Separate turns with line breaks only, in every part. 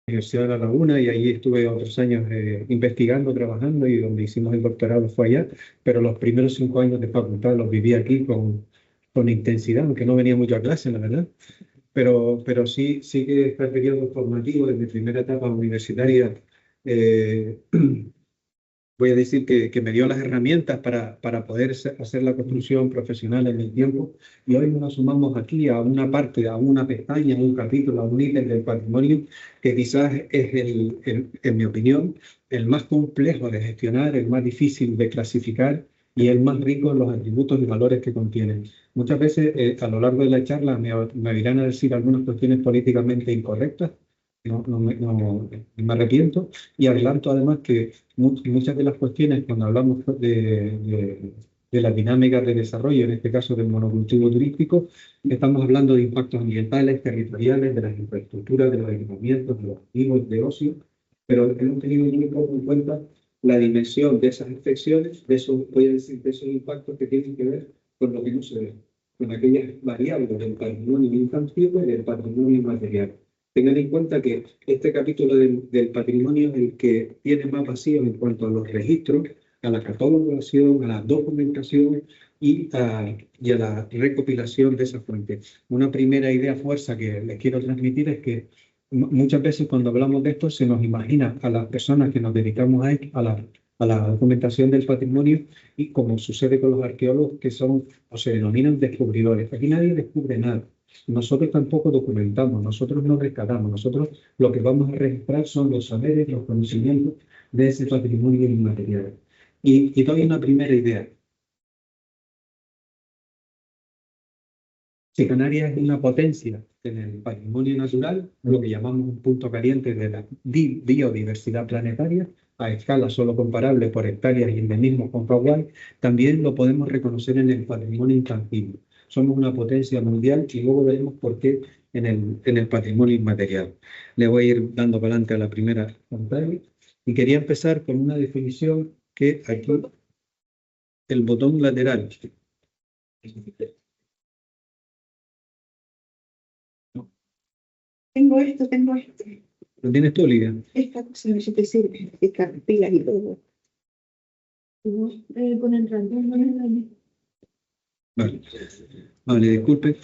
Universidad de La Laguna, y ahí estuve otros años investigando, trabajando, y donde hicimos el doctorado fue allá, pero los primeros 5 años de facultad los viví aquí con intensidad, aunque no venía mucho a clase, la verdad. Pero sí que este periodo formativo de mi primera etapa universitaria, eh, voy a decir que me dio las herramientas para poder hacer la construcción profesional en el tiempo. Y hoy nos sumamos aquí a una parte, a una pestaña, a un capítulo, a un ítem del patrimonio que quizás es, en mi opinión, el más complejo de gestionar, el más difícil de clasificar y el más rico en los atributos y valores que contiene. Muchas veces, a lo largo de la charla, me irán a decir algunas cuestiones políticamente incorrectas. No me arrepiento, y adelanto además que muchas de las cuestiones, cuando hablamos de las dinámicas de desarrollo, en este caso del monocultivo turístico, estamos hablando de impactos ambientales, territoriales, de las infraestructuras, de los equipamientos, de los activos de ocio, pero hemos tenido muy poco en cuenta la dimensión de esas infecciones, de esos, voy a decir, de esos impactos que tienen que ver con lo que no se ve, con aquellas variables del patrimonio intangible y del patrimonio inmaterial. Tengan en cuenta que este capítulo del patrimonio es el que tiene más vacíos en cuanto a los registros, a la catalogación, a la documentación y a la recopilación de esas fuentes. Una primera idea fuerza que les quiero transmitir es que muchas veces cuando hablamos de esto se nos imagina a las personas que nos dedicamos a la documentación del patrimonio, y como sucede con los arqueólogos, que son o se denominan descubridores. Aquí nadie descubre nada. Nosotros tampoco documentamos, nosotros no rescatamos, nosotros lo que vamos a registrar son los saberes, los conocimientos de ese patrimonio inmaterial. Y doy una primera idea. Si Canarias es una potencia en el patrimonio natural, lo que llamamos un punto caliente de la biodiversidad planetaria, a escala solo comparable por hectáreas y endemismos con Hawái, también lo podemos reconocer en el patrimonio intangible. Somos una potencia mundial, y luego veremos por qué en el patrimonio inmaterial. Le voy a ir dando para adelante a la primera pantalla, y quería empezar con una definición que aquí, el botón lateral.
Tengo esto.
¿Lo tienes tú, Olivia?
Esta cosa no te sirve, estas pilas y todo. Con el random.
Vale, disculpe.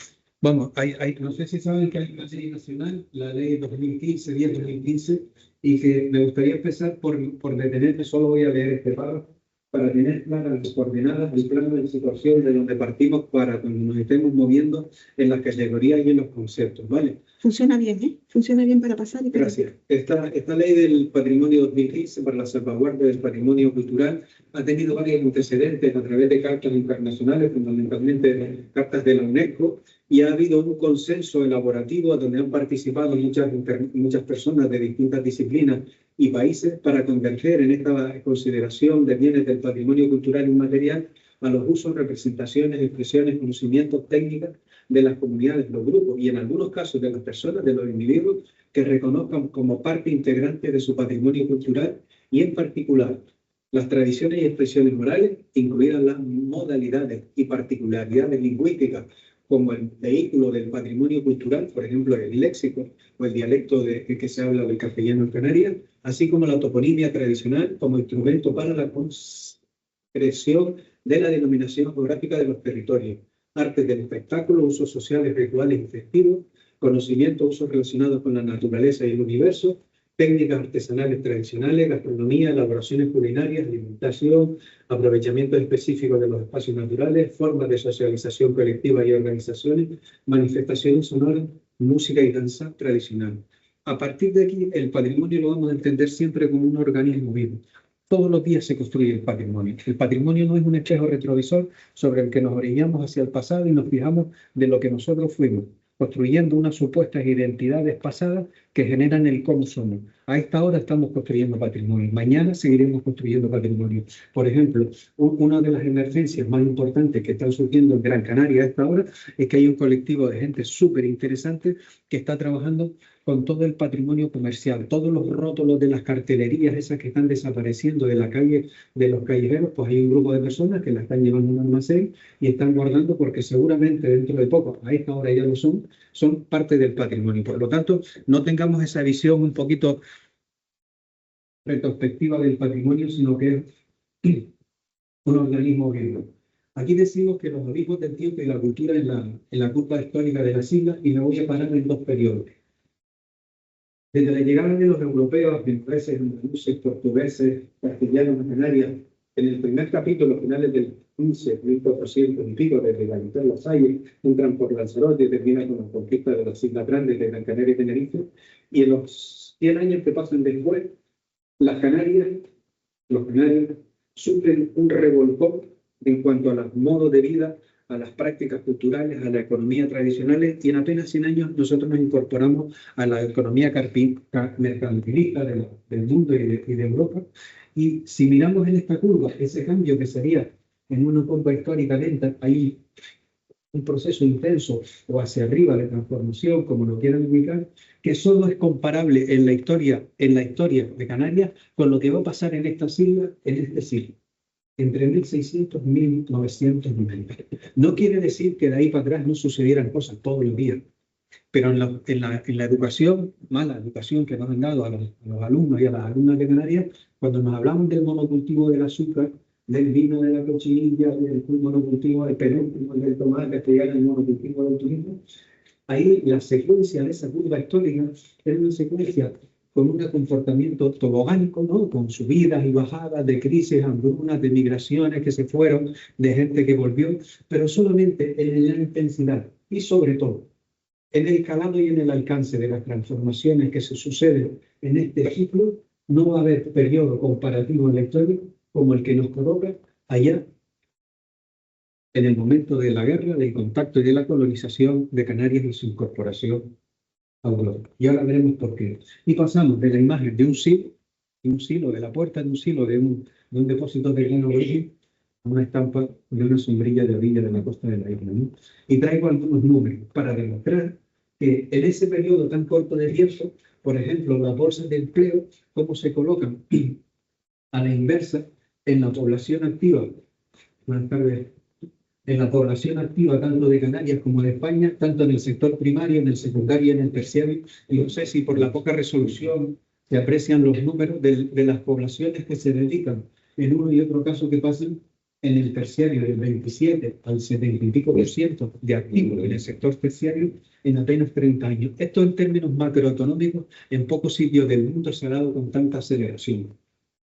Vamos, no sé si saben que hay una ley nacional, la ley 2015, 10-2015, y que me gustaría empezar por detenerme. Solo voy a leer este párrafo para tener claras las coordenadas del plano de situación de donde partimos para cuando nos estemos moviendo en las categorías y en los conceptos, ¿vale?
Funciona bien, ¿eh? Funciona bien para pasar y para...
Gracias. Esta ley del patrimonio 2015 para la salvaguardia del patrimonio cultural ha tenido varios antecedentes a través de cartas internacionales, fundamentalmente cartas de la UNESCO, y ha habido un consenso elaborativo donde han participado muchas personas de distintas disciplinas y países para converger en esta consideración de bienes del patrimonio cultural inmaterial a los usos, representaciones, expresiones, conocimientos, técnicas de las comunidades, los grupos y en algunos casos de las personas, de los individuos que reconozcan como parte integrante de su patrimonio cultural, y en particular las tradiciones y expresiones morales, incluidas las modalidades y particularidades lingüísticas como el vehículo del patrimonio cultural, por ejemplo, el léxico o el dialecto que se habla del castellano en Canarias, así como la toponimia tradicional como instrumento para la concreción de la denominación geográfica de los territorios, artes del espectáculo, usos sociales, rituales y festivos, conocimientos, usos relacionados con la naturaleza y el universo, técnicas artesanales tradicionales, gastronomía, elaboraciones culinarias, alimentación, aprovechamiento específico de los espacios naturales, formas de socialización colectiva y organizaciones, manifestaciones sonoras, música y danza tradicional. A partir de aquí, el patrimonio lo vamos a entender siempre como un organismo vivo. Todos los días se construye el patrimonio. El patrimonio no es un espejo retrovisor sobre el que nos orillamos hacia el pasado y nos fijamos de lo que nosotros fuimos, construyendo unas supuestas identidades pasadas que generan el cómo somos. A esta hora estamos construyendo patrimonio. Mañana seguiremos construyendo patrimonio. Por ejemplo, una de las emergencias más importantes que están surgiendo en Gran Canaria a esta hora es que hay un colectivo de gente súper interesante que está trabajando con todo el patrimonio comercial, todos los rótulos de las cartelerías esas que están desapareciendo de la calle, de los callejeros, pues hay un grupo de personas que la están llevando a un almacén y están guardando porque seguramente dentro de poco, a esta hora ya lo son parte del patrimonio. Por lo tanto, no tengamos esa visión un poquito retrospectiva del patrimonio, sino que es un organismo vivo. Aquí decimos que los orígenes del tiempo y la cultura en la curva histórica de las islas, y me voy a parar en dos periodos. Desde la llegada de los europeos, ingleses, andaluces, portugueses, castellanos a Canarias, en el primer capítulo, finales del 15, 1400 y pico, desde la mitad de los Salles, entran por Lanzarote y terminan con la conquista de las Islas Grandes de Gran Canaria y Tenerife, y en los 100 años que pasan después, los canarios sufren un revolcón en cuanto a los modos de vida, a las prácticas culturales, a la economía tradicional, y en apenas 100 años nosotros nos incorporamos a la economía mercantilista del mundo y de Europa. Y si miramos en esta curva, ese cambio que sería en una curva histórica lenta, hay un proceso intenso o hacia arriba de transformación, como lo quieran ubicar, que solo es comparable en la historia de Canarias con lo que va a pasar en estas islas en este siglo, entre 1600 y 1990. No quiere decir que de ahí para atrás no sucedieran cosas todos los días, pero en la educación, mala educación que nos han dado a los alumnos y a las alumnas de Canarias, cuando nos hablamos del monocultivo del azúcar, del vino de la cochinilla, del monocultivo del penúltimo, del tomate, que llega el monocultivo del turismo, ahí la secuencia de esa curva histórica es una secuencia con un comportamiento tobogánico, ¿no? Con subidas y bajadas de crisis, hambrunas, de migraciones que se fueron, de gente que volvió, pero solamente en la intensidad y sobre todo en el calado y en el alcance de las transformaciones que se suceden en este ciclo. No va a haber periodo comparativo en la historia como el que nos coloca allá en el momento de la guerra, del contacto y de la colonización de Canarias y su incorporación a Europa. Y ahora veremos por qué. Y pasamos de la imagen de un silo, de la puerta de un silo, de un depósito de grano virgen, a una estampa de una sombrilla de orilla de la costa de la isla, ¿no? Y traigo algunos números para demostrar que en ese periodo tan corto de tiempo, por ejemplo, las bolsas de empleo, cómo se colocan a la inversa en la población activa. Buenas tardes. En la población activa tanto de Canarias como de España, tanto en el sector primario, en el secundario y en el terciario. Y no sé si por la poca resolución se aprecian los números de las poblaciones que se dedican en uno y otro caso que pasan en el terciario del 27 al 70 y pico % de activos en el sector terciario en apenas 30 años. Esto en términos macroeconómicos en pocos sitios del mundo se ha dado con tanta aceleración.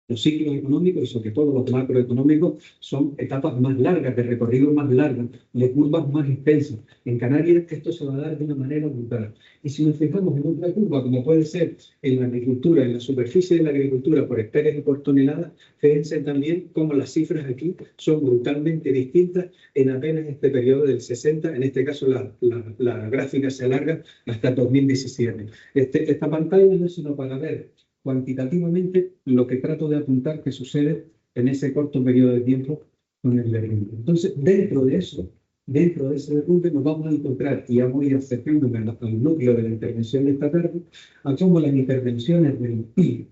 Los ciclos económicos y sobre todo los macroeconómicos son etapas más largas, de recorrido más largo, de curvas más extensas. En Canarias esto se va a dar de una manera brutal. Y si nos fijamos en otra curva, como puede ser en la agricultura, en la superficie de la agricultura por hectáreas y por toneladas, fíjense también cómo las cifras aquí son brutalmente distintas en apenas este periodo del 60. En este caso la gráfica se alarga hasta 2017. Esta pantalla no es sino para ver cuantitativamente lo que trato de apuntar que sucede en ese corto periodo de tiempo con el derrumbe. Entonces, dentro de ese derrumbe nos vamos a encontrar, y ya voy acercándome al núcleo de la intervención de esta tarde, a cómo las intervenciones de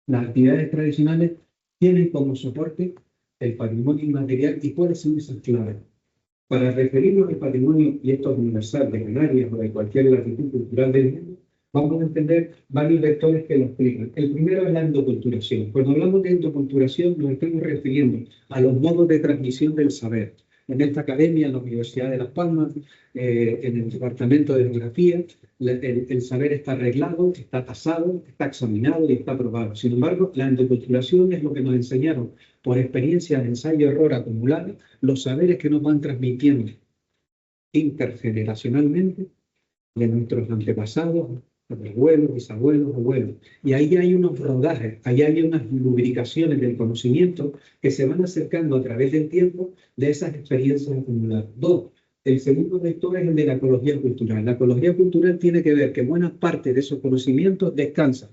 las actividades tradicionales tienen como soporte el patrimonio inmaterial y cuáles son esas claves. Para referirnos al patrimonio, y esto es universal, de Canarias o de cualquier latitud cultural del mundo, vamos a entender varios vectores que lo explican. El primero es la endoculturación. Cuando hablamos de endoculturación nos estamos refiriendo a los modos de transmisión del saber. En esta academia, en la Universidad de Las Palmas, en el Departamento de Geografía, el saber está arreglado, está tasado, está examinado y está probado. Sin embargo, la endoculturación es lo que nos enseñaron por experiencia de ensayo-error acumulada, los saberes que nos van transmitiendo intergeneracionalmente de nuestros antepasados, abuelos, bisabuelos, abuelos. Y ahí hay unos rodajes, ahí hay unas lubricaciones del conocimiento que se van acercando a través del tiempo de esas experiencias acumuladas. Dos, el segundo vector es el de la ecología cultural. La ecología cultural tiene que ver que buena parte de esos conocimientos descansan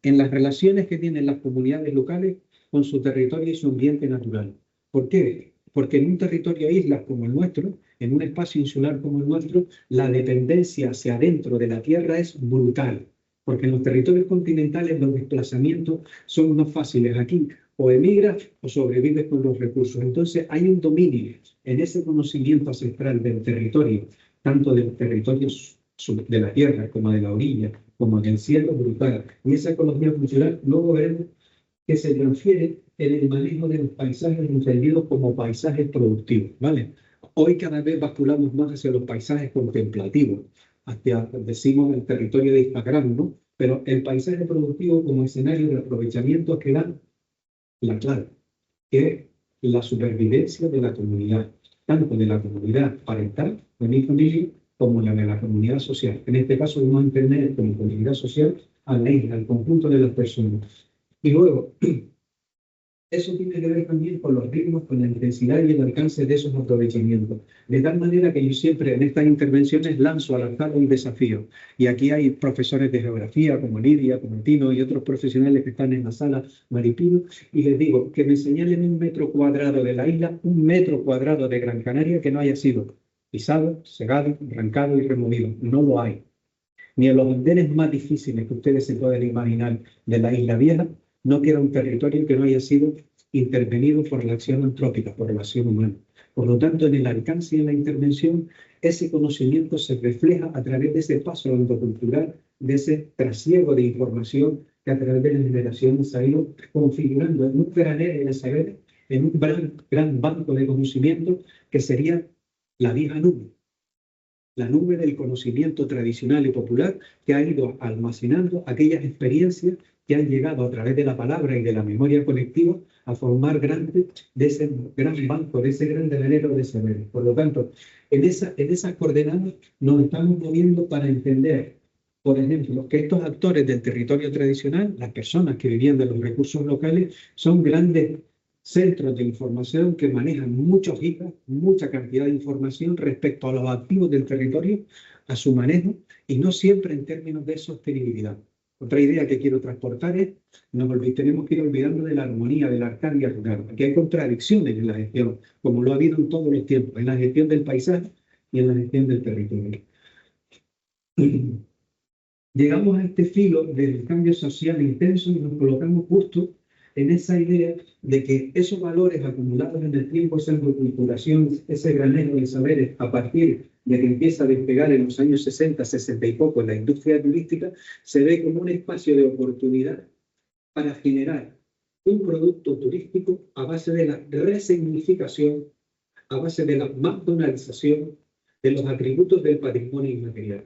en las relaciones que tienen las comunidades locales con su territorio y su ambiente natural. ¿Por qué? Porque en un territorio islas como el nuestro, en un espacio insular como el nuestro, la dependencia hacia adentro de la tierra es brutal. Porque en los territorios continentales los desplazamientos son más fáciles. Aquí o emigras o sobrevives con los recursos. Entonces hay un dominio en ese conocimiento ancestral del territorio, tanto del territorio de la tierra como de la orilla, como del cielo brutal. Y esa ecología funcional luego veremos que se transfiere en el manejo de los paisajes entendidos como paisajes productivos, ¿vale? Hoy cada vez basculamos más hacia los paisajes contemplativos, hacia, decimos, el territorio de Instagram, ¿no? Pero el paisaje productivo como escenario de aprovechamiento que da la clave, que es la supervivencia de la comunidad, tanto de la comunidad parental, de mi familia, como la de la comunidad social. En este caso vamos a entender como comunidad social a la isla, al conjunto de las personas. Y luego, eso tiene que ver también con los ritmos, con la intensidad y el alcance de esos aprovechamientos. De tal manera que yo siempre en estas intervenciones lanzo al azar un desafío. Y aquí hay profesores de geografía como Lidia, como Tino y otros profesionales que están en la sala, Maripino, y les digo que me señalen un metro cuadrado de la isla, un metro cuadrado de Gran Canaria que no haya sido pisado, segado, arrancado y removido. No lo hay. Ni en los andenes más difíciles que ustedes se pueden imaginar de la Isla Vieja, no queda un territorio que no haya sido intervenido por la acción antrópica, por la acción humana. Por lo tanto, en el alcance y en la intervención, ese conocimiento se refleja a través de ese paso endocultural, de ese trasiego de información que a través de las generaciones se ha ido configurando en un granero de saberes, en un gran banco de conocimiento que sería la vieja nube. La nube del conocimiento tradicional y popular que ha ido almacenando aquellas experiencias que han llegado a través de la palabra y de la memoria colectiva a formar grandes de ese gran banco, de ese gran granero de saberes. Por lo tanto, en esas coordenadas nos estamos moviendo para entender, por ejemplo, que estos actores del territorio tradicional, las personas que vivían de los recursos locales, son grandes centros de información que manejan muchos gigas, mucha cantidad de información respecto a los activos del territorio, a su manejo, y no siempre en términos de sostenibilidad. Otra idea que quiero transportar es, tenemos que ir olvidando de la armonía, de la arcadia rural. Aquí hay contradicciones en la gestión, como lo ha habido en todos los tiempos, en la gestión del paisaje y en la gestión del territorio. Llegamos a este filo del cambio social intenso y nos colocamos justo en esa idea de que esos valores acumulados en el tiempo, esa endoculturación, ese granero de saberes, a partir de que empieza a despegar en los años 60, 60 y poco en la industria turística, se ve como un espacio de oportunidad para generar un producto turístico a base de la resignificación, a base de la McDonaldización de los atributos del patrimonio inmaterial.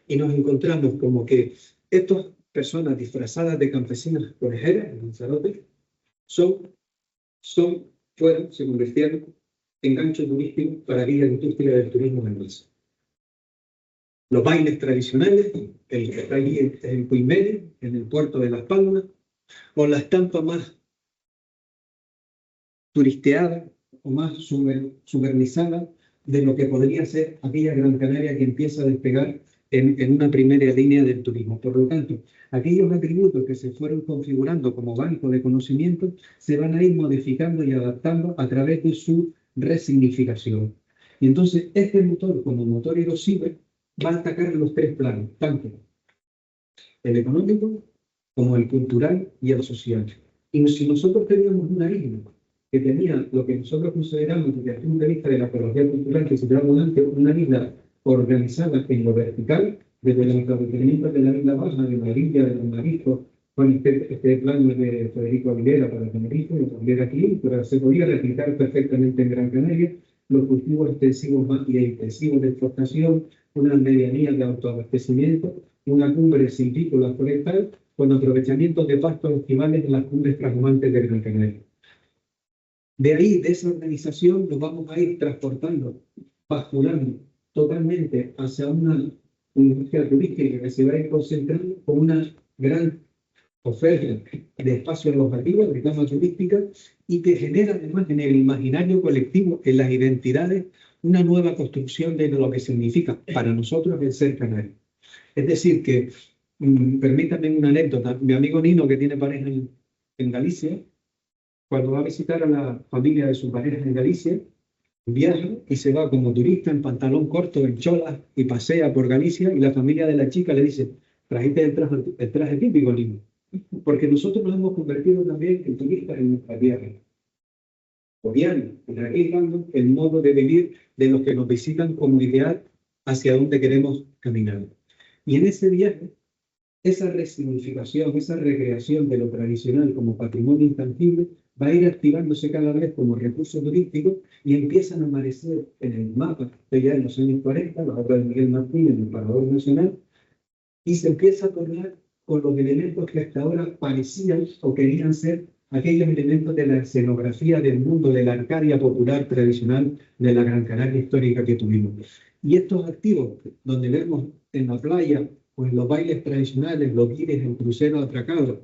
Y nos encontramos como que estas personas disfrazadas de campesinas conejeras en Lanzarote se convirtieron en gancho turístico para aquella industria del turismo en Lanzarote. Los bailes tradicionales, el que está allí en Cuimere, en el puerto de Las Palmas, o la estampa más turisteada o más subernizada de lo que podría ser aquella Gran Canaria que empieza a despegar en una primera línea del turismo. Por lo tanto, aquellos atributos que se fueron configurando como banco de conocimiento se van a ir modificando y adaptando a través de su resignificación. Y entonces, este motor, como motor erosivo, va a atacar los tres planos, tanto el económico como el cultural y el social. Y si nosotros teníamos una isla que tenía lo que nosotros consideramos desde el punto de vista de la ecología cultural, que situamos antes, una isla organizada en lo vertical, desde los establecimientos de la isla baja, de la orilla, de los mariscos, con este plano de Federico Aguilera para Tenerife, lo pondría aquí, pero se podía replicar perfectamente en Gran Canaria, los cultivos extensivos más y intensivos de exportación, una medianía de autoabastecimiento, una cumbre silvícola forestal, con aprovechamientos de pastos estivales en las cumbres trashumantes de Gran Canaria. De ahí, de esa organización, nos vamos a ir transportando, basculando totalmente hacia una industria turística que se va a ir concentrando con una gran oferta de espacios alojativos, de cama turística, y que genera además en el imaginario colectivo, en las identidades, una nueva construcción de lo que significa para nosotros el ser canario. Es decir, que, permítanme una anécdota, mi amigo Nino, que tiene pareja en Galicia, cuando va a visitar a la familia de su pareja en Galicia, viaja y se va como turista en pantalón corto, en cholas, y pasea por Galicia, y la familia de la chica le dice, trajiste el traje típico, niño. Porque nosotros nos hemos convertido también en turistas en nuestra tierra. Odiando, realizando el modo de vivir de los que nos visitan como ideal hacia donde queremos caminar. Y en ese viaje, esa resignificación, esa recreación de lo tradicional como patrimonio intangible va a ir activándose cada vez como recurso turístico y empiezan a aparecer en el mapa de ya en los años 40, la obra de Miguel Martín en el Parador Nacional, y se empieza a tornar con los elementos que hasta ahora parecían o querían ser aquellos elementos de la escenografía del mundo de la Arcadia popular tradicional de la Gran Canaria histórica que tuvimos. Y estos activos, donde vemos en la playa o en los bailes tradicionales, los guires en cruceros atracados,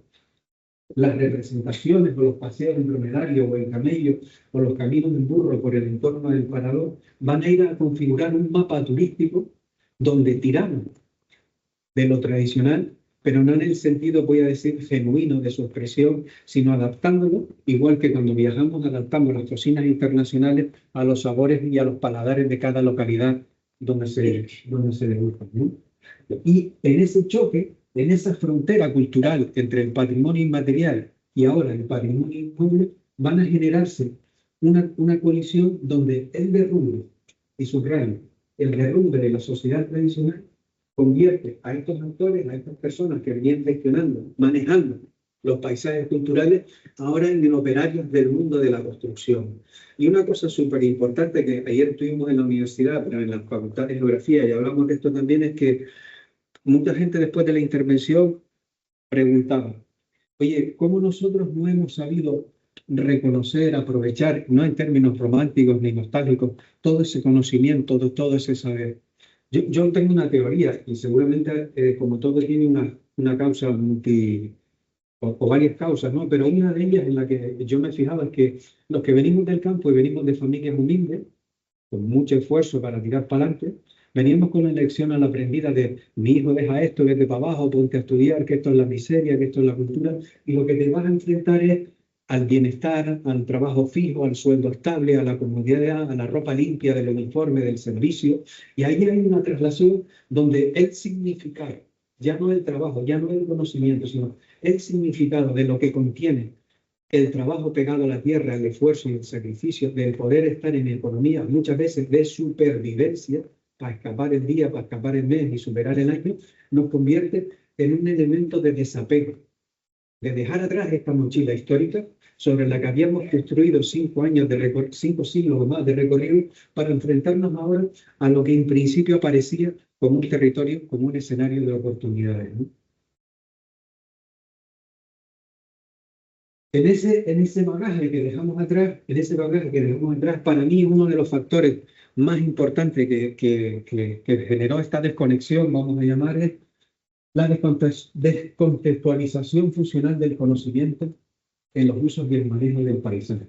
las representaciones o los paseos en dromedario o en camello o los caminos en burro por el entorno del parador, van a ir a configurar un mapa turístico donde tiramos de lo tradicional, pero no en el sentido, voy a decir, genuino de su expresión, sino adaptándolo, igual que cuando viajamos adaptamos las cocinas internacionales a los sabores y a los paladares de cada localidad donde se degustan, ¿no? Y en ese choque, en esa frontera cultural entre el patrimonio inmaterial y ahora el patrimonio inmueble, van a generarse una colisión donde el derrumbe, y subrayo, el derrumbe de la sociedad tradicional convierte a estos actores, a estas personas que venían gestionando, manejando los paisajes culturales, ahora en operarios del mundo de la construcción. Y una cosa súper importante que ayer estuvimos en la universidad, pero en la Facultad de Geografía, y hablamos de esto también, es que mucha gente después de la intervención preguntaba, oye, ¿cómo nosotros no hemos sabido reconocer, aprovechar, no en términos románticos ni nostálgicos, todo ese conocimiento, todo ese saber? Yo tengo una teoría y seguramente, como todo tiene una causa o varias causas, ¿no? Pero una de ellas en la que yo me fijaba es que los que venimos del campo y venimos de familias humildes, con mucho esfuerzo para tirar para adelante, veníamos con la lección a la aprendida de mi hijo deja esto, vete para abajo, ponte a estudiar, que esto es la miseria, que esto es la cultura, y lo que te vas a enfrentar es al bienestar, al trabajo fijo, al sueldo estable, a la comodidad, a la ropa limpia, del uniforme, del servicio. Y ahí hay una traslación donde el significado, ya no el trabajo, ya no el conocimiento, sino el significado de lo que contiene el trabajo pegado a la tierra, el esfuerzo y el sacrificio, de poder estar en economía muchas veces de supervivencia, para escapar el día, para escapar el mes y superar el año, nos convierte en un elemento de desapego, de dejar atrás esta mochila histórica sobre la que habíamos construido 5 siglos o más de recorrido para enfrentarnos ahora a lo que en principio aparecía como un territorio, como un escenario de oportunidades, ¿no? En ese bagaje que dejamos atrás, para mí uno de los factores más importantes que generó esta desconexión, vamos a llamar, es la descontextualización funcional del conocimiento en los usos y el manejo del paisaje.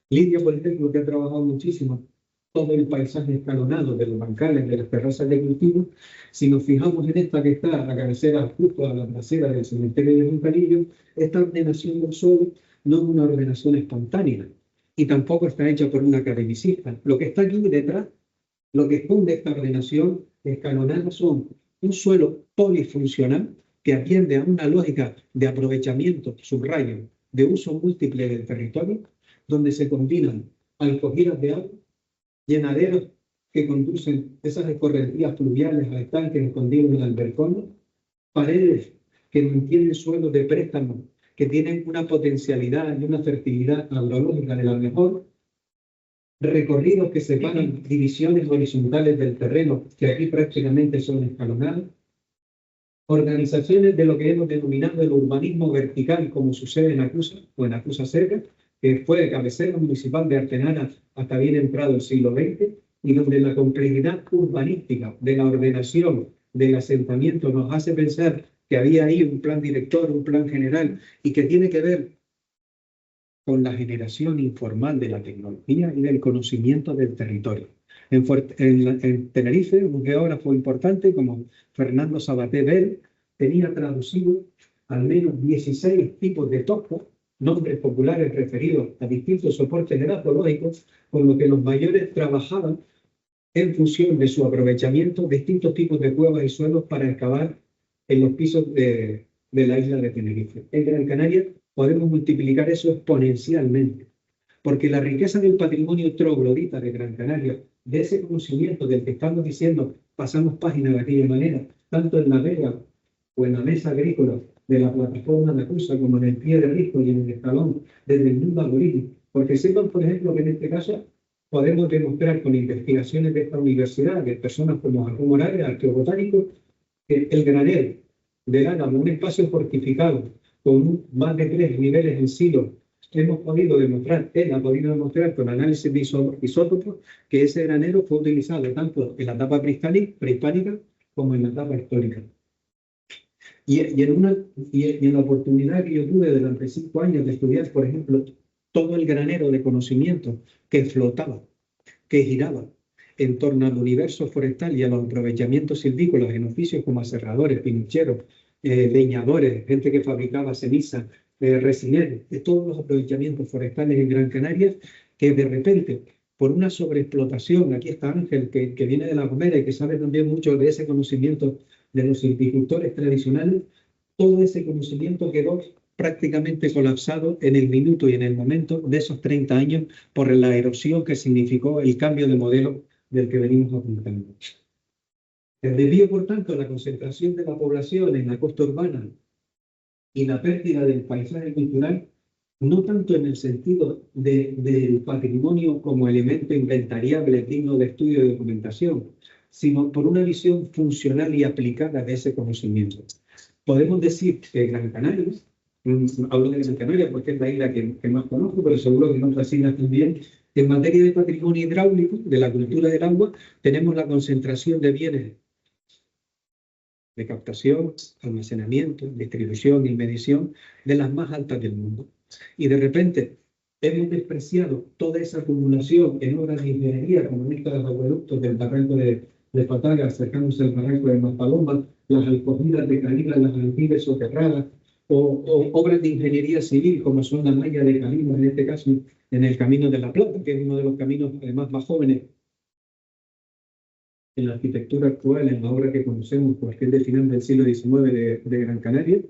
Lidia, por ejemplo, que ha trabajado muchísimo todo el paisaje escalonado de los bancales, de las terrazas de cultivo, si nos fijamos en esta que está a la cabecera, justo a la trasera del cementerio de Montanillo, esta ordenación del suelo no es una ordenación espontánea y tampoco está hecha por un academicista. Lo que está aquí detrás, lo que esconde esta ordenación escalonada son un suelo polifuncional que atiende a una lógica de aprovechamiento, subrayo, de uso múltiple del territorio, donde se combinan alcogidas de agua, llenaderos que conducen esas escorrentías fluviales a estanques escondidos en albercones, paredes que mantienen suelos de préstamo que tienen una potencialidad y una fertilidad agrológica de la mejor, recorridos que separan divisiones horizontales del terreno que aquí prácticamente son escalonadas, organizaciones de lo que hemos denominado el urbanismo vertical, como sucede en Acusa o en Acusa Cerca, que fue cabecera municipal de Artenara hasta bien entrado el siglo XX, y donde la complejidad urbanística de la ordenación del asentamiento nos hace pensar que había ahí un plan director, un plan general, y que tiene que ver con la generación informal de la tecnología y del conocimiento del territorio. En Tenerife, un geógrafo importante como Fernando Sabaté Bell tenía traducido al menos 16 tipos de topos nombres populares referidos a distintos soportes edatológicos, con los que los mayores trabajaban en función de su aprovechamiento distintos tipos de cuevas y suelos para excavar en los pisos de la isla de Tenerife. En Gran Canaria podemos multiplicar eso exponencialmente, porque la riqueza del patrimonio troglodita de Gran Canaria, de ese conocimiento del que estamos diciendo, pasamos página de aquella manera, tanto en la vega o en la mesa agrícola de la plataforma de Acusa, como en el pie de risco y en el escalón desde el mundo aborigen. Porque sepan, por ejemplo, que en este caso podemos demostrar con investigaciones de esta universidad, de personas como Jacobo Morales, arqueobotánicos, que el granero del Álamo, un espacio fortificado con más de 3 niveles en silo, hemos podido demostrar, él ha podido demostrar con análisis de isótopos que ese granero fue utilizado tanto en la etapa prehispánica como en la etapa histórica. Y en la oportunidad que yo tuve durante 5 años de estudiar, por ejemplo, todo el granero de conocimiento que flotaba, que giraba en torno al universo forestal y a los aprovechamientos silvícolas en oficios como aserradores, pinucheros, leñadores, gente que fabricaba ceniza, resineros, de todos los aprovechamientos forestales en Gran Canaria, que de repente, por una sobreexplotación, aquí está Ángel, que viene de La Gomera y que sabe también mucho de ese conocimiento de los silvicultores tradicionales, todo ese conocimiento quedó prácticamente colapsado en el minuto y en el momento de esos 30 años por la erosión que significó el cambio de modelo del que venimos apuntando. Debido, por tanto, a la concentración de la población en la costa urbana y la pérdida del paisaje cultural, no tanto en el sentido del patrimonio como elemento inventariable digno de estudio y documentación, sino por una visión funcional y aplicada de ese conocimiento. Podemos decir que Gran Canaria, hablo de Gran Canaria porque es la isla que más conozco, pero seguro que en otras islas también, en materia de patrimonio hidráulico, de la cultura del agua, tenemos la concentración de bienes de captación, almacenamiento, distribución y medición de las más altas del mundo. Y de repente hemos despreciado toda esa acumulación en obras de ingeniería, como en estos acueductos del barranco de Pataga, acercándose al barranco de Maspalomas, las alcogidas de Calima, las aljibes soterradas, o obras de ingeniería civil, como son la malla de Calima, en este caso en el Camino de la Plata, que es uno de los caminos además más jóvenes en la arquitectura actual, en la obra que conocemos, porque es de final del siglo XIX de Gran Canaria,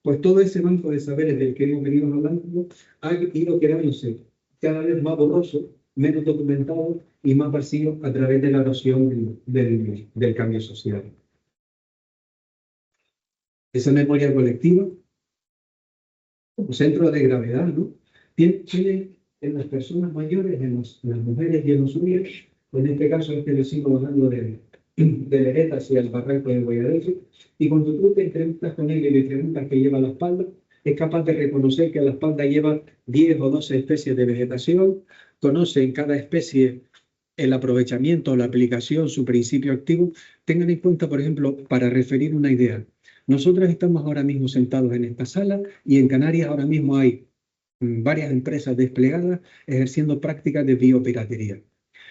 pues todo ese banco de saberes del que hemos venido hablando ha ido quedándose cada vez más borroso, menos documentado y más vacío a través de la erosión del cambio social. Esa memoria colectiva, como centro de gravedad, ¿no? Tiene en las personas mayores, en las mujeres y en los hombres, en este caso este vecino bajando de Lereta hacia el barranco de Guayadefe, y cuando tú te entrevistas con él y le preguntas qué lleva a la espalda, es capaz de reconocer que a la espalda lleva 10 o 12 especies de vegetación, conoce en cada especie el aprovechamiento, la aplicación, su principio activo. Tengan en cuenta, por ejemplo, para referir una idea, nosotros estamos ahora mismo sentados en esta sala y en Canarias ahora mismo hay varias empresas desplegadas ejerciendo prácticas de biopiratería.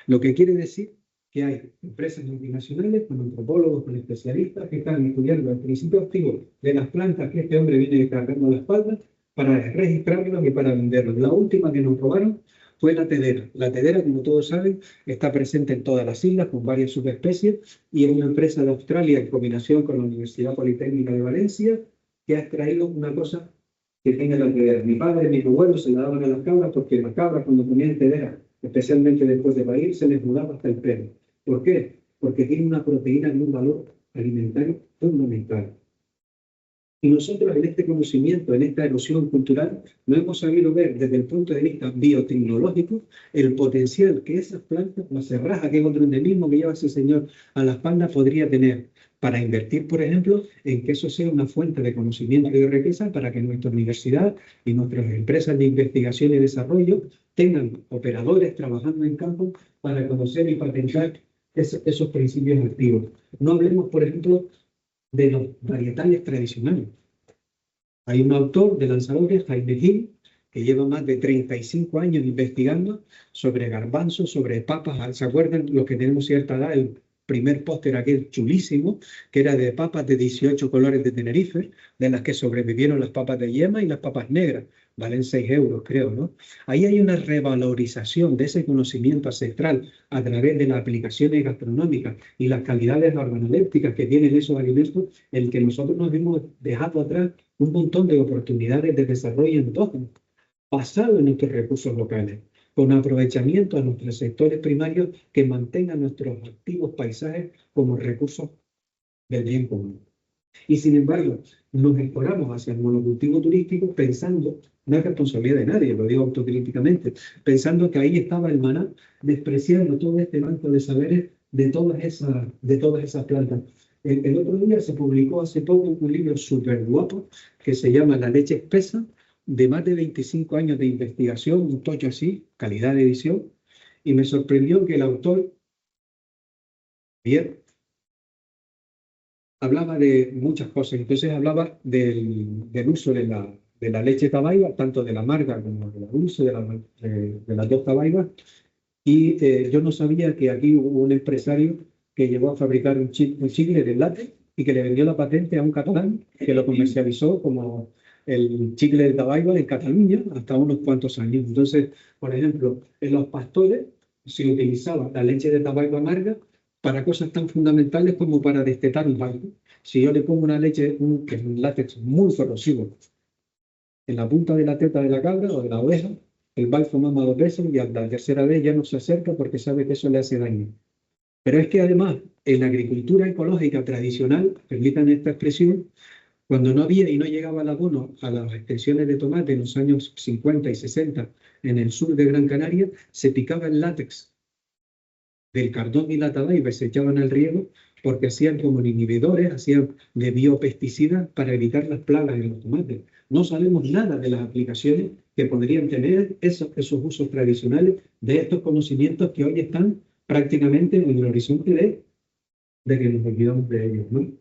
Lo que quiere decir que hay empresas multinacionales con antropólogos, con especialistas que están estudiando el principio activo de las plantas que este hombre viene cargando a la espalda para registrarlas y para venderlas. La última que nos robaron fue la tedera. La tedera, como todos saben, está presente en todas las islas con varias subespecies y es una empresa de Australia en combinación con la Universidad Politécnica de Valencia que ha extraído una cosa que tenga la tedera. Mi padre y mis abuelos se la daban a las cabras porque las cabras cuando ponían tedera, especialmente después de parir, se les mudaba hasta el pelo. ¿Por qué? Porque tiene una proteína y un valor alimentario fundamental. Y nosotros en este conocimiento, en esta erosión cultural, no hemos sabido ver desde el punto de vista biotecnológico el potencial que esas plantas, la serraja, que es otro endemismo que lleva ese señor a la espalda, podría tener para invertir, por ejemplo, en que eso sea una fuente de conocimiento y de riqueza para que nuestra universidad y nuestras empresas de investigación y desarrollo tengan operadores trabajando en campo para conocer y patentar esos principios activos. No hablemos, por ejemplo, de los varietales tradicionales. Hay un autor de lanzadores, Jaime Gil, que lleva más de 35 años investigando sobre garbanzos, sobre papas. ¿Se acuerdan los que tenemos cierta edad? El primer póster aquel chulísimo, que era de papas de 18 colores de Tenerife, de las que sobrevivieron las papas de yema y las papas negras. valen 6 euros, creo, ¿no? Ahí hay una revalorización de ese conocimiento ancestral a través de las aplicaciones gastronómicas y las calidades organolépticas que tienen esos alimentos, en que nosotros nos hemos dejado atrás un montón de oportunidades de desarrollo endógeno, basado en nuestros recursos locales, con aprovechamiento a nuestros sectores primarios que mantengan nuestros activos paisajes como recursos del bien común. Y sin embargo, nos exploramos hacia el monocultivo turístico pensando, no es responsabilidad de nadie, lo digo autocríticamente, pensando que ahí estaba el maná, despreciando todo este banco de saberes de todas esas plantas. El otro día se publicó hace poco un libro súper guapo que se llama La leche espesa, de más de 25 años de investigación, un tocho así, calidad de edición, y me sorprendió que el autor, bien, hablaba de muchas cosas. Entonces hablaba del uso de la leche tabaiba, tanto de la amarga como de la dulce, de las dos tabaibas. Y yo no sabía que aquí hubo un empresario que llegó a fabricar un chicle de látex y que le vendió la patente a un catalán que lo comercializó como el chicle de tabaiba en Cataluña hasta unos cuantos años. Entonces, por ejemplo, en los pastores se utilizaba la leche de tabaiba amarga para cosas tan fundamentales como para destetar un barco. Si yo le pongo una leche, que es un látex muy corrosivo, en la punta de la teta de la cabra o de la oveja, el balfo mama 2 veces y a la tercera vez ya no se acerca porque sabe que eso le hace daño. Pero es que además, en la agricultura ecológica tradicional, permitan esta expresión, cuando no había y no llegaba el abono a las extensiones de tomate en los años 50 y 60 en el sur de Gran Canaria, se picaba el látex del cardón y la tabaiba y se echaban al riego porque hacían como inhibidores, hacían de biopesticidas para evitar las plagas en los tomates. No sabemos nada de las aplicaciones que podrían tener esos usos tradicionales de estos conocimientos que hoy están prácticamente en el horizonte de que nos olvidamos de ellos, ¿no?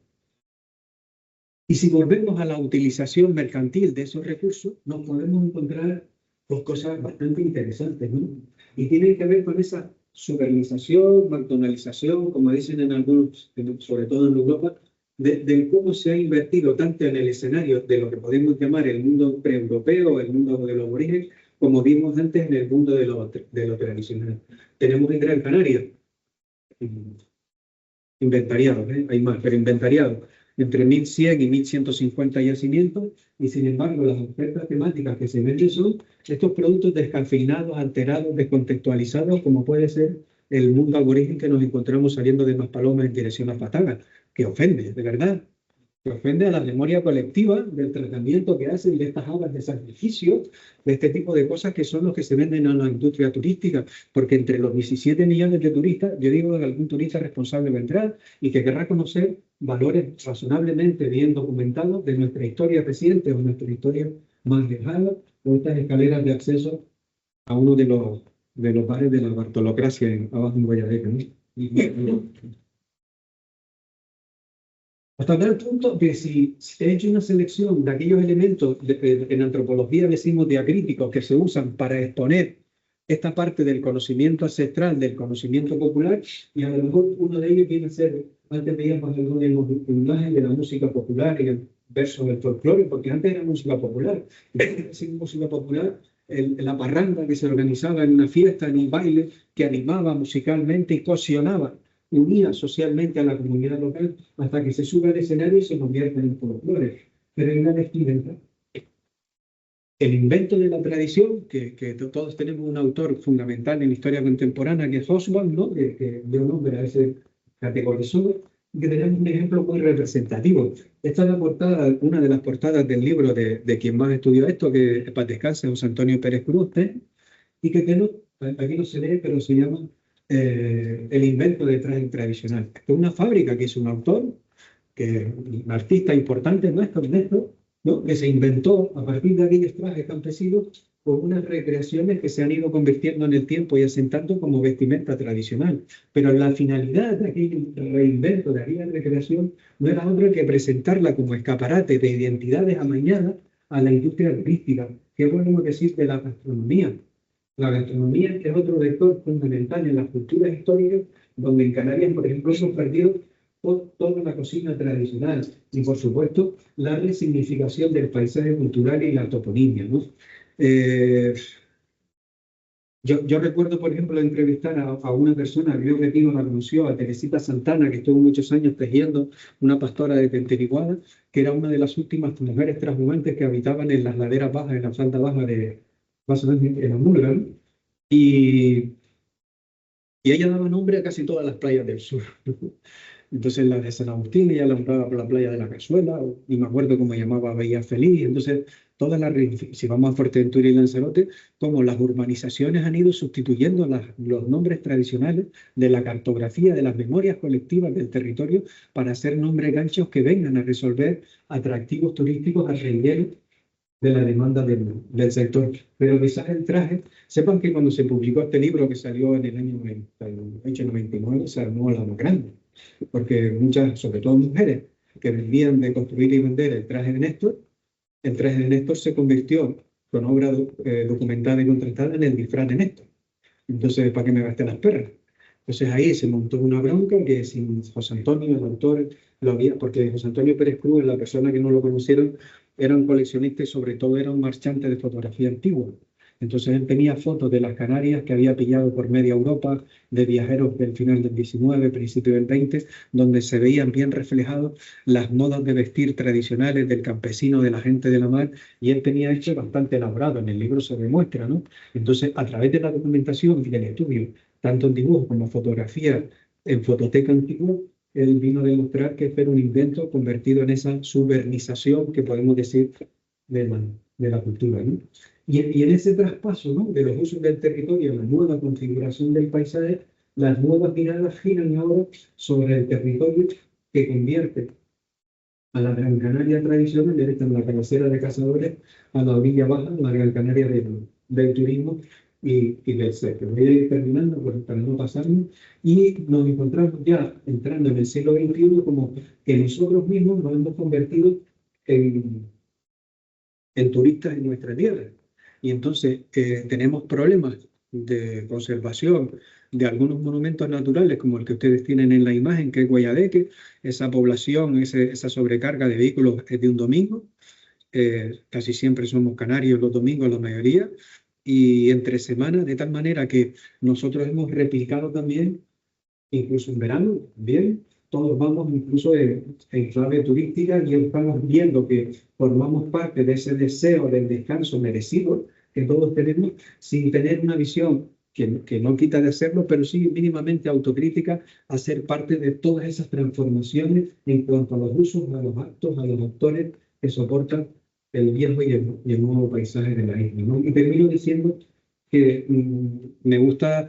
Y si volvemos a la utilización mercantil de esos recursos, nos podemos encontrar con cosas bastante interesantes, ¿no? Y tienen que ver con esa superlización, McDonaldización, como dicen en algunos, sobre todo en Europa, de cómo se ha invertido tanto en el escenario de lo que podemos llamar el mundo pre-europeo, el mundo de los orígenes, como vimos antes en el mundo de lo tradicional. Tenemos en Gran Canaria inventariados, hay más, pero inventariados, entre 1.100 y 1.150 yacimientos, y sin embargo las ofertas temáticas que se venden son estos productos descafeinados, alterados, descontextualizados, como puede ser el mundo aborigen que nos encontramos saliendo de Maspalomas en dirección a Pataga, que ofende, de verdad, que ofende a la memoria colectiva del tratamiento que hacen de estas aguas de sacrificio, de este tipo de cosas que son los que se venden a la industria turística, porque entre los 17 millones de turistas, yo digo que algún turista responsable vendrá y que querrá conocer valores razonablemente bien documentados de nuestra historia reciente o nuestra historia más lejana, o estas escaleras de acceso a uno de los bares de la Bartolocracia abajo en Guayadeca, ¿no? Hasta tal punto que si se ha hecho una selección de aquellos elementos, en antropología decimos diacríticos, que se usan para exponer esta parte del conocimiento ancestral, del conocimiento popular, y a lo mejor uno de ellos viene a ser, antes veíamos alguna imagen de la música popular y el verso del folclore, porque antes era música popular. Sin música popular, la parranda que se organizaba en una fiesta, en un baile, que animaba musicalmente y cohesionaba, unía socialmente a la comunidad local hasta que se sube al escenario y se convierte en folclore. Pero hay una vestimenta. El invento de la tradición, que todos tenemos un autor fundamental en la historia contemporánea, que es Oswald, ¿no? que dio nombre a ese categorizador, y que tenemos un ejemplo muy representativo. Esta es la portada, una de las portadas del libro de quien más estudió esto, que para descanse, José Antonio Pérez Cruz, y que aquí no se lee, pero se llama El invento del traje tradicional. Es una fábrica que es un autor, un artista importante nuestro, ¿no? que se inventó a partir de aquellos trajes campesinos con unas recreaciones que se han ido convirtiendo en el tiempo y asentando como vestimenta tradicional. Pero la finalidad de aquel reinvento, de aquella recreación, no era otra que presentarla como escaparate de identidades amañadas a la industria turística. ¿Qué podemos decir de la gastronomía? La gastronomía es otro vector fundamental en las culturas históricas, donde en Canarias, por ejemplo, hemos perdido toda la cocina tradicional y, por supuesto, la resignificación del paisaje cultural y la toponimia, ¿no? Eh, yo recuerdo, por ejemplo, entrevistar a una persona, creo que aquí no la conoció, a Teresita Santana, que estuvo muchos años tejiendo, una pastora de Tenteriguada, que era una de las últimas mujeres transhumantes que habitaban en las laderas bajas, en la falda baja de, más o menos en la Murga, ¿no? Y, y ella daba nombre a casi todas las playas del sur. Entonces la de San Agustín, ella la nombraba por la playa de la Cazuela, y me acuerdo cómo llamaba Bahía Feliz. Entonces, todas las, si vamos a Fuerteventura y Lanzarote, como las urbanizaciones han ido sustituyendo los nombres tradicionales de la cartografía, de las memorias colectivas del territorio, para hacer nombres ganchos que vengan a resolver atractivos turísticos al relleno de la demanda del sector. Pero quizás el traje, sepan que cuando se publicó este libro que salió en el año 99, se armó la más grande, porque muchas, sobre todo mujeres, que vivían de construir y vender el traje de Néstor se convirtió con obra documentada y contrastada en el disfraz de Néstor. Entonces, ¿para qué me gasté las perras? Entonces ahí se montó una bronca que sin José Antonio, el autor, lo había, porque José Antonio Pérez Cruz, la persona que no lo conocieron, era un coleccionista y sobre todo era un marchante de fotografía antigua. Entonces él tenía fotos de las Canarias que había pillado por media Europa, de viajeros del final del 19, principio del 20, donde se veían bien reflejados las modas de vestir tradicionales del campesino, de la gente de la mar, y él tenía esto bastante elaborado, en el libro se demuestra, ¿no? Entonces, a través de la documentación y del estudio, tanto en dibujo como fotografía, en fototeca antigua, él vino a demostrar que era un invento convertido en esa subernización que podemos decir de la cultura, ¿no? Y en ese traspaso, ¿no?, de los usos del territorio, la nueva configuración del paisaje, las nuevas miradas giran ahora sobre el territorio que convierte a la Gran Canaria tradicional, en la cabecera de Cazadores, a la orilla baja, la Gran Canaria del turismo y del sector. Voy a ir terminando para no pasarnos, y nos encontramos ya entrando en el siglo XXI como que nosotros mismos nos hemos convertido en turistas en nuestra tierra. Y entonces tenemos problemas de conservación de algunos monumentos naturales, como el que ustedes tienen en la imagen, que es Guayadeque. Esa población, esa sobrecarga de vehículos es de un domingo. Casi siempre somos canarios los domingos, la mayoría, y entre semanas, de tal manera que nosotros hemos replicado también, incluso en verano, bien, todos vamos incluso en clave turística, y estamos viendo que formamos parte de ese deseo del descanso merecido que todos tenemos, sin tener una visión que no quita de serlo, pero sí mínimamente autocrítica, a ser parte de todas esas transformaciones en cuanto a los usos, a los actos, a los actores que soportan el viejo y el nuevo paisaje de la isla, ¿no? Y termino diciendo que me gusta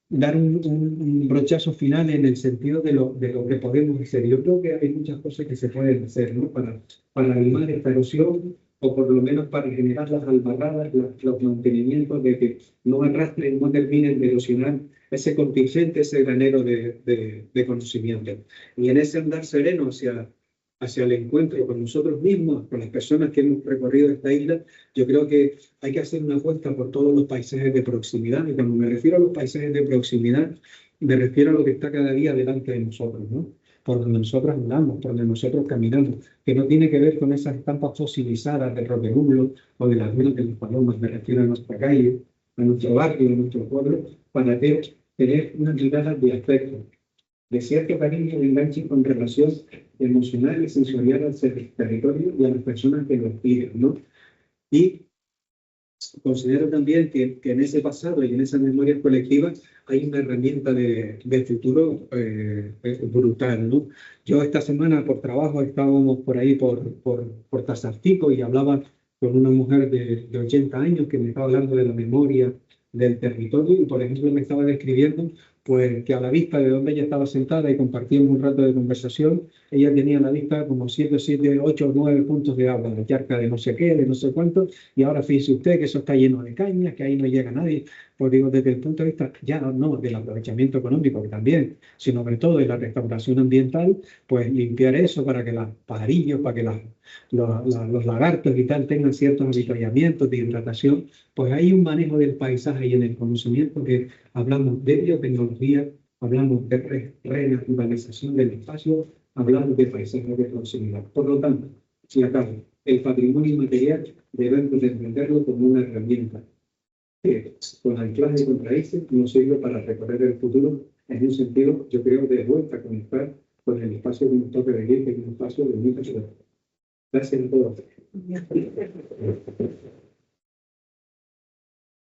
dar un brochazo final en el sentido de lo que podemos hacer. Yo creo que hay muchas cosas que se pueden hacer, ¿no?, para animar esta erosión, o por lo menos para generar las albarradas, los mantenimientos de que no arrastren, no terminen de erosionar ese contingente, ese granero de conocimiento. Y en ese andar sereno hacia el encuentro con nosotros mismos, con las personas que hemos recorrido esta isla, yo creo que hay que hacer una apuesta por todos los paisajes de proximidad. Y cuando me refiero a los paisajes de proximidad, me refiero a lo que está cada día delante de nosotros, ¿no?, por donde nosotros andamos, por donde nosotros caminamos, que no tiene que ver con esas estampas fosilizadas del roquebulo o de las lunas de los palomas. Me refiero a nuestra calle, a nuestro barrio, a nuestro pueblo, para tener una mirada de afecto, de cierto cariño y enganche con relación emocional y sensorial al territorio y a las personas que lo viven, ¿no? Y considero también que en ese pasado y en esas memorias colectivas hay una herramienta de futuro brutal, ¿no? Yo esta semana por trabajo estábamos por ahí por Tazastico, y hablaba con una mujer de 80 años que me estaba hablando de la memoria del territorio, y por ejemplo me estaba describiendo pues que a la vista de donde ella estaba sentada y compartíamos un rato de conversación, ella tenía a la vista como 7, 8 o 9 puntos de agua, de charca de no sé qué, de no sé cuánto, y ahora fíjese usted que eso está lleno de cañas, que ahí no llega nadie. Pues digo, desde el punto de vista ya no del aprovechamiento económico, que también, sino sobre todo de la restauración ambiental, pues limpiar eso para que los pajarillos, para que los lagartos y tal tengan ciertos avituallamientos de hidratación. Pues hay un manejo del paisaje y en el conocimiento que hablamos de biotecnología, hablamos de renaturalización del espacio, hablamos de paisaje de proximidad. Por lo tanto, si acabo, el patrimonio inmaterial debemos de entenderlo como una herramienta que, con anclaje con raíces, nos sirve para recorrer el futuro en un sentido, yo creo, de vuelta a conectar con el espacio que nos toca vivir, que es un espacio de mucha sociedad. Gracias a todos.